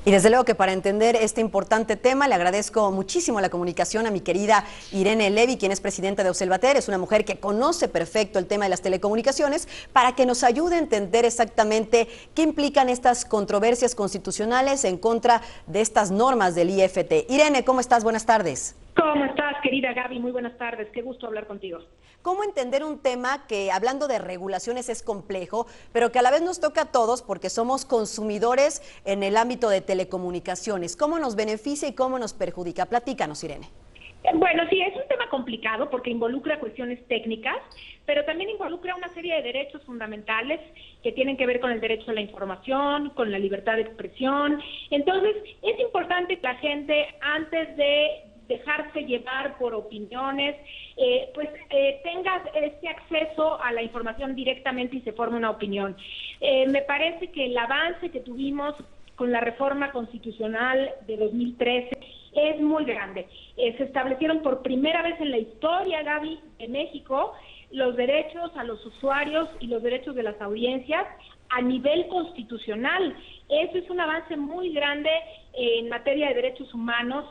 Y desde luego que para entender este importante tema le agradezco muchísimo la comunicación a mi querida Irene Levy, quien es presidenta de Observater. Es una mujer que conoce perfecto el tema de las telecomunicaciones para que nos ayude a entender exactamente qué implican estas controversias constitucionales en contra de estas normas del IFT. Irene, ¿cómo estás? Buenas tardes. ¿Cómo estás, querida Gaby? Muy buenas tardes, qué gusto hablar contigo. ¿Cómo entender un tema que, hablando de regulaciones, es complejo, pero que a la vez nos toca a todos porque somos consumidores en el ámbito de telecomunicaciones? ¿Cómo nos beneficia y cómo nos perjudica? Platícanos, Irene. Bueno, sí, es un tema complicado porque involucra cuestiones técnicas, pero también involucra una serie de derechos fundamentales que tienen que ver con el derecho a la información, con la libertad de expresión. Entonces, es importante que la gente, antes de dejarse llevar por opiniones, tenga este acceso a la información directamente y se forme una opinión. Me parece que el avance que tuvimos con la reforma constitucional de 2013 es muy grande. Se establecieron por primera vez en la historia, Gaby, de México, los derechos a los usuarios y los derechos de las audiencias a nivel constitucional. Eso es un avance muy grande en materia de derechos humanos,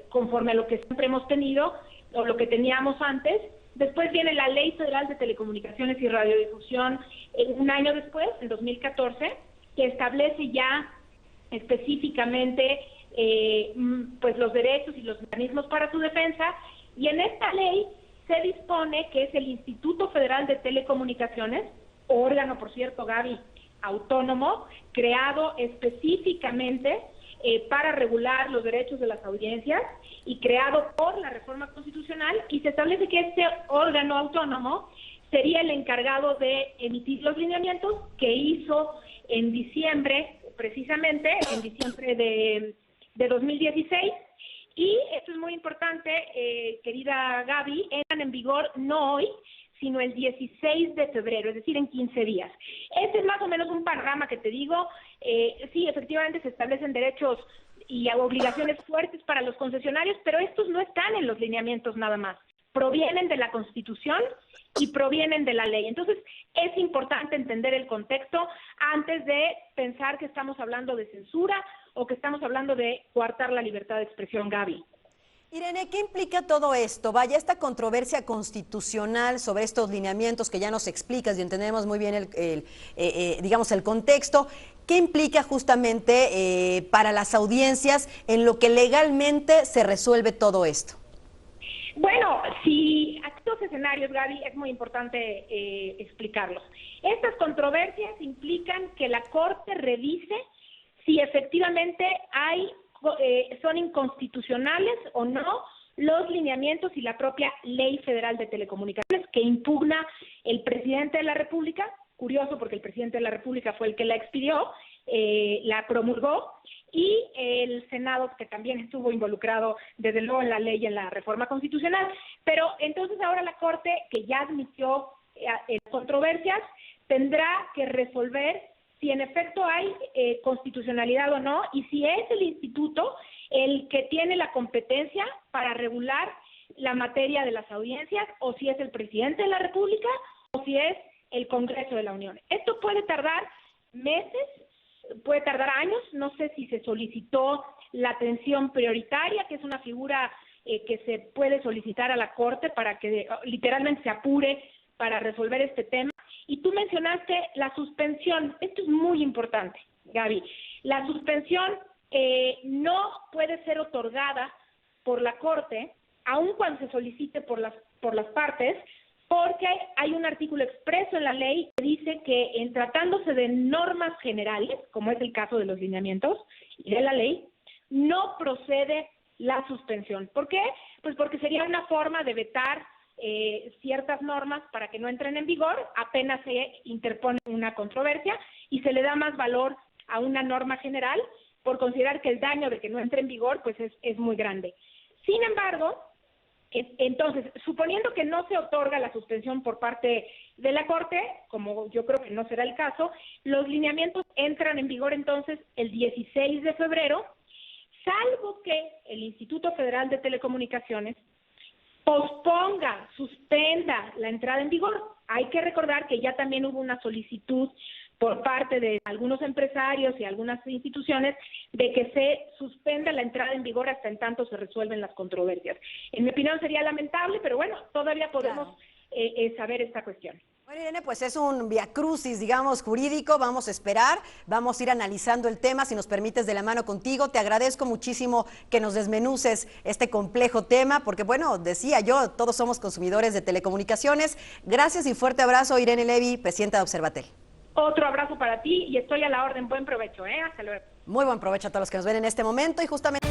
conforme a lo que siempre hemos tenido o lo que teníamos antes. Después viene la Ley Federal de Telecomunicaciones y Radiodifusión, un año después, en 2014, que establece ya específicamente pues los derechos y los mecanismos para su defensa, y en esta ley se dispone que es el Instituto Federal de Telecomunicaciones, órgano, por cierto, Gaby, autónomo, creado específicamente para regular los derechos de las audiencias y creado por la reforma constitucional, y se establece que este órgano autónomo sería el encargado de emitir los lineamientos que hizo en diciembre, precisamente en diciembre de 2016, y esto es muy importante, querida Gaby, entran en vigor no hoy, sino el 16 de febrero, es decir, en 15 días. Este es más o menos un panorama que te digo. Sí, efectivamente se establecen derechos y obligaciones fuertes para los concesionarios, pero estos no están en los lineamientos nada más. Provienen de la Constitución y provienen de la ley. Entonces, es importante entender el contexto antes de pensar que estamos hablando de censura o que estamos hablando de coartar la libertad de expresión, Gaby. Irene, ¿qué implica todo esto? Vaya, esta controversia constitucional sobre estos lineamientos que ya nos explicas y entendemos muy bien digamos, el contexto. ¿Qué implica justamente para las audiencias en lo que legalmente se resuelve todo esto? Bueno, si hay dos escenarios, Gaby, es muy importante explicarlos. Estas controversias implican que la Corte revise si efectivamente son inconstitucionales o no los lineamientos y la propia Ley Federal de Telecomunicaciones que impugna el presidente de la República. Curioso, porque el presidente de la República fue el que la expidió, la promulgó, y el Senado, que también estuvo involucrado desde luego en la ley y en la reforma constitucional. Pero entonces ahora la Corte, que ya admitió controversias, tendrá que resolver si en efecto hay constitucionalidad o no, y si es el instituto el que tiene la competencia para regular la materia de las audiencias, o si es el presidente de la República, o si es el Congreso de la Unión. Esto puede tardar meses, puede tardar años. No sé si se solicitó la atención prioritaria, que es una figura que se puede solicitar a la Corte para que literalmente se apure para resolver este tema. Y tú mencionaste la suspensión. Esto es muy importante, Gaby. La suspensión no puede ser otorgada por la Corte, aun cuando se solicite por las partes, porque hay un artículo expreso en la ley que dice que en tratándose de normas generales, como es el caso de los lineamientos y de la ley, no procede la suspensión. ¿Por qué? Pues porque sería una forma de vetar ciertas normas para que no entren en vigor, apenas se interpone una controversia y se le da más valor a una norma general por considerar que el daño de que no entre en vigor pues es muy grande. Sin embargo, entonces, suponiendo que no se otorga la suspensión por parte de la Corte, como yo creo que no será el caso, los lineamientos entran en vigor entonces el 16 de febrero, salvo que el Instituto Federal de Telecomunicaciones suspenda la entrada en vigor. Hay que recordar que ya también hubo una solicitud por parte de algunos empresarios y algunas instituciones de que se suspenda la entrada en vigor hasta en tanto se resuelven las controversias. En mi opinión sería lamentable, pero bueno, todavía podemos saber esta cuestión. Bueno, Irene, pues es un viacrucis, digamos, jurídico. Vamos a esperar, vamos a ir analizando el tema, si nos permites, de la mano contigo. Te agradezco muchísimo que nos desmenuces este complejo tema, porque, bueno, decía yo, todos somos consumidores de telecomunicaciones. Gracias y fuerte abrazo, Irene Levy, presidenta de Observatel. Otro abrazo para ti y estoy a la orden. Buen provecho, ¿eh? Hasta luego. Muy buen provecho a todos los que nos ven en este momento y justamente...